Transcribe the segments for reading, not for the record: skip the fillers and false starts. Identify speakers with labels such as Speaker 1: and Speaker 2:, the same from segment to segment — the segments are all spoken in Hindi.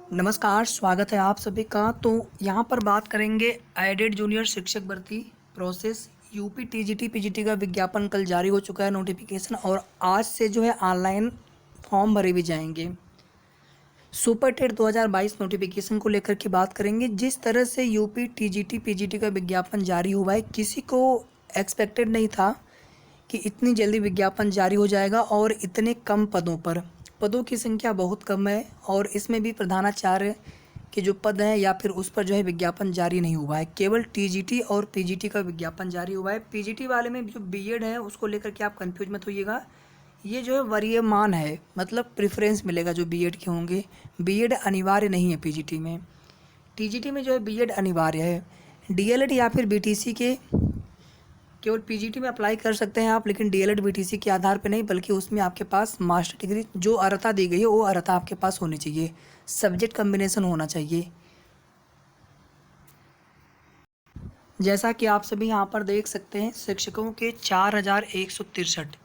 Speaker 1: नमस्कार, स्वागत है आप सभी का। तो यहाँ पर बात करेंगे एडेड जूनियर शिक्षक भर्ती प्रोसेस। यूपी टीजीटी पीजीटी का विज्ञापन कल जारी हो चुका है नोटिफिकेशन, और आज से जो है ऑनलाइन फॉर्म भरे भी जाएंगे। सुपर टेट 2022 नोटिफिकेशन को लेकर के बात करेंगे। जिस तरह से यूपी टीजीटी पीजीटी का विज्ञापन जारी हुआ है, किसी को एक्सपेक्टेड नहीं था कि इतनी जल्दी विज्ञापन जारी हो जाएगा और इतने कम पदों पर। पदों की संख्या बहुत कम है और इसमें भी प्रधानाचार्य के जो पद हैं या फिर उस पर जो है विज्ञापन जारी नहीं हुआ है। केवल टीजीटी और पीजीटी का विज्ञापन जारी हुआ है। पीजीटी वाले में जो बीएड है उसको लेकर के आप कंफ्यूज मत होइएगा। ये जो है वरीयमान है, मतलब प्रेफरेंस मिलेगा जो बीएड के होंगे। बीएड अनिवार्य नहीं है पीजीटी में। टीजीटी में जो है बीएड अनिवार्य है। डीएलएड या फिर बीटीसी के केवल पीजीटी में अप्लाई कर सकते हैं आप, लेकिन डीएलएड बीटीसी के आधार पर नहीं, बल्कि उसमें आपके पास मास्टर डिग्री जो अर्हता दी गई है वो अर्हता आपके पास होनी चाहिए। सब्जेक्ट कम्बिनेशन होना चाहिए। जैसा कि आप सभी यहाँ पर देख सकते हैं, शिक्षकों के 4163,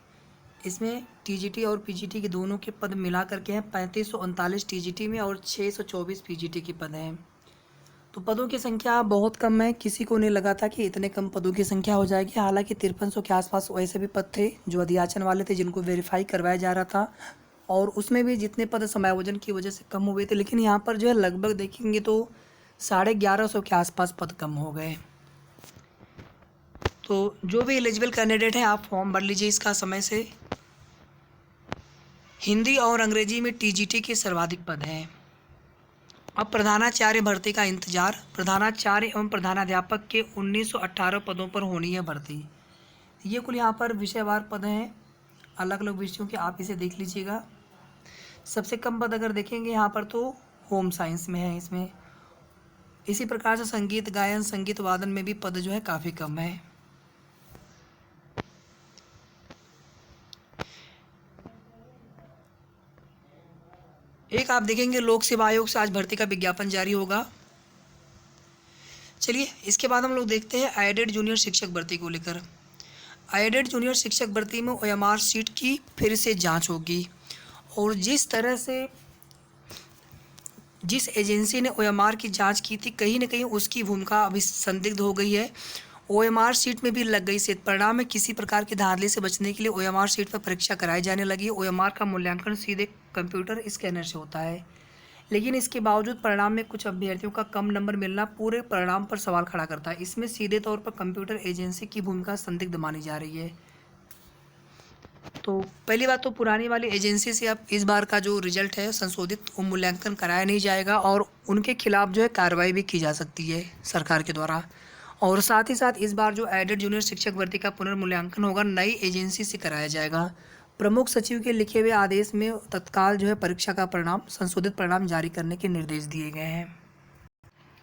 Speaker 1: इसमें टीजीटी और पीजीटी के दोनों के पद मिला करके हैं। 3539 टीजीटी में और 624 पीजीटी के पद हैं। तो पदों की संख्या बहुत कम है। किसी को नहीं लगा था कि इतने कम पदों की संख्या हो जाएगी। हालांकि 5300 के आसपास वैसे भी पद थे जो अध्याचन वाले थे, जिनको वेरीफाई करवाया जा रहा था, और उसमें भी जितने पद समायोजन की वजह से कम हुए थे। लेकिन यहाँ पर जो है लगभग देखेंगे तो 1150 के आसपास पद कम हो गए। तो जो भी एलिजिबल कैंडिडेट हैं, आप फॉर्म भर लीजिए इसका समय से। हिंदी और अंग्रेजी में टीजीटी के सर्वाधिक पद हैं। अब प्रधानाचार्य भर्ती का इंतजार। प्रधानाचार्य एवं प्रधानाध्यापक के 1918 पदों पर होनी है भर्ती। ये कुल यहाँ पर विषयवार पद हैं, अलग अलग विषयों के, आप इसे देख लीजिएगा। सबसे कम पद अगर देखेंगे यहाँ पर तो होम साइंस में है इसमें। इसी प्रकार से संगीत गायन, संगीत वादन में भी पद जो है काफ़ी कम है। एक आप देखेंगे लोक सेवा आयोग से आज भर्ती का विज्ञापन जारी होगा। चलिए इसके बाद हम लोग देखते हैं एडेड जूनियर शिक्षक भर्ती को लेकर। एडेड जूनियर शिक्षक भर्ती में ओएमआर सीट की फिर से जांच होगी, और जिस तरह से जिस एजेंसी ने ओएमआर की जांच की थी, कहीं ना कहीं उसकी भूमिका अभी संदिग्ध हो गई है। ओएमआर सीट में भी लग गई सेध परिणाम में। किसी प्रकार की धांधली से बचने के लिए ओएमआर सीट पर परीक्षा कराई जाने लगी। ओएमआर का मूल्यांकन सीधे कंप्यूटर स्कैनर से होता है, लेकिन इसके बावजूद परिणाम में कुछ अभ्यर्थियों का कम नंबर मिलना पूरे परिणाम पर सवाल खड़ा करता है। इसमें सीधे तौर पर कंप्यूटर एजेंसी की भूमिका संदिग्ध मानी जा रही है। तो पहली बात तो पुरानी वाली एजेंसी से अब इस बार का जो रिजल्ट है संशोधित, वो मूल्यांकन कराया नहीं जाएगा और उनके खिलाफ जो है कार्रवाई भी की जा सकती है सरकार के द्वारा। और साथ ही साथ इस बार जो एडेड जूनियर शिक्षक भर्ती का पुनर्मूल्यांकन होगा, नई एजेंसी से कराया जाएगा। प्रमुख सचिव के लिखे हुए आदेश में तत्काल जो है परीक्षा का परिणाम, संशोधित परिणाम जारी करने के निर्देश दिए गए हैं।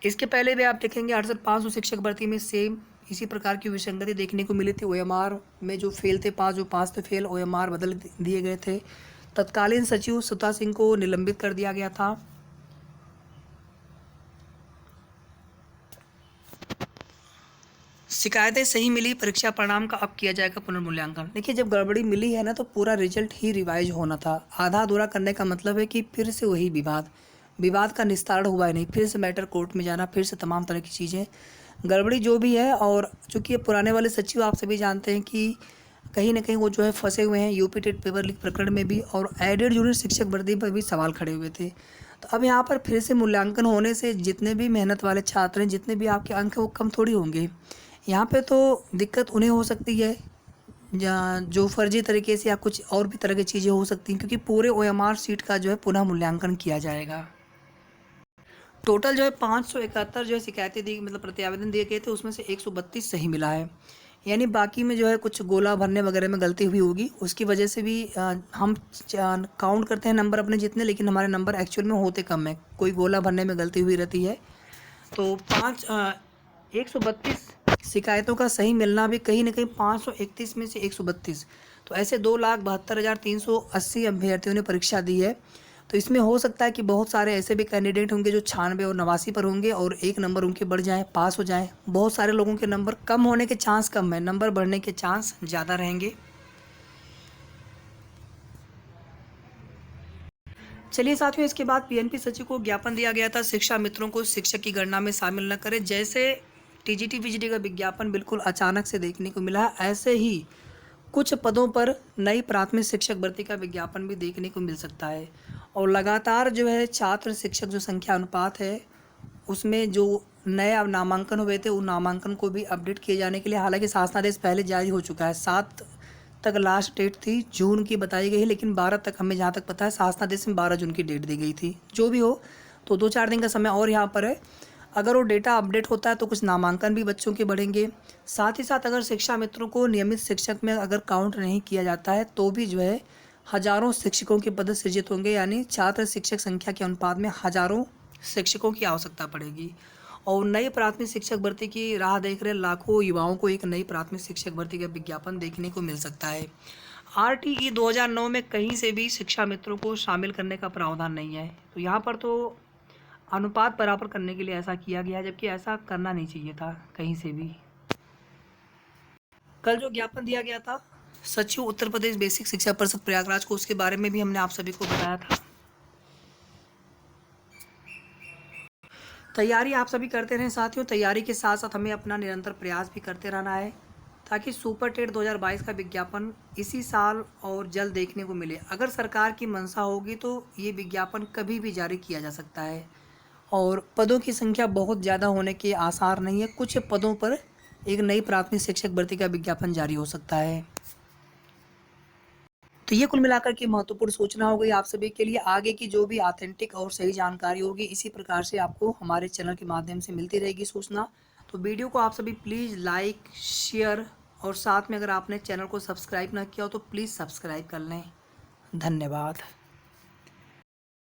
Speaker 1: इसके पहले भी आप देखेंगे 68,500 शिक्षक भर्ती में सेम इसी प्रकार की विसंगति देखने को मिली थी। ओएमआर में जो फेल थे पास, जो पास थे फेल, ओएमआर बदल दिए गए थे। तत्कालीन सचिव सुता सिंह को निलंबित कर दिया गया था। शिकायतें सही मिली, परीक्षा परिणाम का अब किया जाएगा पुनर्मूल्यांकन। देखिए, जब गड़बड़ी मिली है ना, तो पूरा रिजल्ट ही रिवाइज होना था। आधा अधूरा करने का मतलब है कि फिर से वही विवाद का निस्तारण हुआ है नहीं, फिर से मैटर कोर्ट में जाना, फिर से तमाम तरह की चीज़ें, गड़बड़ी जो भी है। और चूंकि ये पुराने वाले सचिव आप सभी जानते हैं कि कहीं ना कहीं वो जो है फंसे हुए हैं यूपी टेट पेपर लीक प्रकरण में भी, और एडेड जूनियर शिक्षक भर्ती पर भी सवाल खड़े हुए थे। तो अब यहाँ पर फिर से मूल्यांकन होने से जितने भी मेहनत वाले छात्र हैं, जितने भी आपके अंक हैं, वो कम थोड़ी होंगे। यहाँ पे तो दिक्कत उन्हें हो सकती है जो फर्जी तरीके से या कुछ और भी तरह की चीज़ें हो सकती हैं, क्योंकि पूरे ओएमआर सीट का जो है पुनः मूल्यांकन किया जाएगा। टोटल जो है 571 जो है शिकायतें दी, मतलब प्रत्यावेदन दिए गए थे, उसमें से 132 सही मिला है। यानी बाकी में जो है कुछ गोला भरने वगैरह में गलती हुई होगी, उसकी वजह से भी हम काउंट करते हैं नंबर अपने जितने, लेकिन हमारे नंबर एक्चुअल में होते कम है, कोई गोला भरने में गलती हुई रहती है। तो 132 शिकायतों का सही मिलना भी कहीं ना कहीं 531 में से 132, तो ऐसे 2,72,380 अभ्यर्थियों ने परीक्षा दी है। तो इसमें हो सकता है कि बहुत सारे ऐसे भी कैंडिडेट होंगे जो 96 और 89 पर होंगे और एक नंबर उनके बढ़ जाएं, पास हो जाएं। बहुत सारे लोगों के नंबर कम होने के चांस कम है, नंबर बढ़ने के चांस ज़्यादा रहेंगे। चलिए साथियों, इसके बाद पीएनपी सचिव को ज्ञापन दिया गया था शिक्षा मित्रों को शिक्षक की गणना में शामिल न करें। जैसे टीजीटी पीजीटी का विज्ञापन बिल्कुल अचानक से देखने को मिला, ऐसे ही कुछ पदों पर नई प्राथमिक शिक्षक भर्ती का विज्ञापन भी देखने को मिल सकता है। और लगातार जो है छात्र शिक्षक जो संख्या अनुपात है उसमें जो नए नामांकन हुए थे उन नामांकन को भी अपडेट किए जाने के लिए, हालांकि शासनादेश पहले जारी हो चुका है, 7 तक लास्ट डेट थी, जून की बताई गई है, लेकिन 12 तक हमें जहाँ तक पता है शासनादेश में 12 जून की डेट दी गई थी। जो भी हो, तो 2-4 दिन का समय और यहाँ पर है। अगर वो डेटा अपडेट होता है तो कुछ नामांकन भी बच्चों के बढ़ेंगे। साथ ही साथ अगर शिक्षा मित्रों को नियमित शिक्षक में अगर काउंट नहीं किया जाता है तो भी जो है हजारों शिक्षकों के पद सृजित होंगे, यानी छात्र शिक्षक संख्या के अनुपात में हजारों शिक्षकों की आवश्यकता पड़ेगी। और नई प्राथमिक शिक्षक भर्ती की राह देख रहे लाखों युवाओं को एक नई प्राथमिक शिक्षक भर्ती का विज्ञापन देखने को मिल सकता है। आरटीई 2009 में कहीं से भी शिक्षा मित्रों को शामिल करने का प्रावधान नहीं है, तो यहाँ पर तो अनुपात बराबर करने के लिए ऐसा किया गया है, जबकि ऐसा करना नहीं चाहिए था कहीं से भी। कल जो ज्ञापन दिया गया था सचिव उत्तर प्रदेश बेसिक शिक्षा परिषद प्रयागराज को, उसके बारे में भी हमने आप सभी को बताया था। तैयारी आप सभी करते रहें साथियों, तैयारी के साथ साथ हमें अपना निरंतर प्रयास भी करते रहना है ताकि सुपर टेट 2022 का विज्ञापन इसी साल और जल्द देखने को मिले। अगर सरकार की मंशा होगी तो ये विज्ञापन कभी भी जारी किया जा सकता है। और पदों की संख्या बहुत ज़्यादा होने के आसार नहीं है, कुछ पदों पर एक नई प्राथमिक शिक्षक भर्ती का विज्ञापन जारी हो सकता है। तो ये कुल मिलाकर के महत्वपूर्ण सूचना हो गई आप सभी के लिए। आगे की जो भी ऑथेंटिक और सही जानकारी होगी इसी प्रकार से आपको हमारे चैनल के माध्यम से मिलती रहेगी सूचना। तो वीडियो को आप सभी प्लीज़ लाइक शेयर और साथ में अगर आपने चैनल को सब्सक्राइब ना किया हो तो प्लीज़ सब्सक्राइब कर लें। धन्यवाद।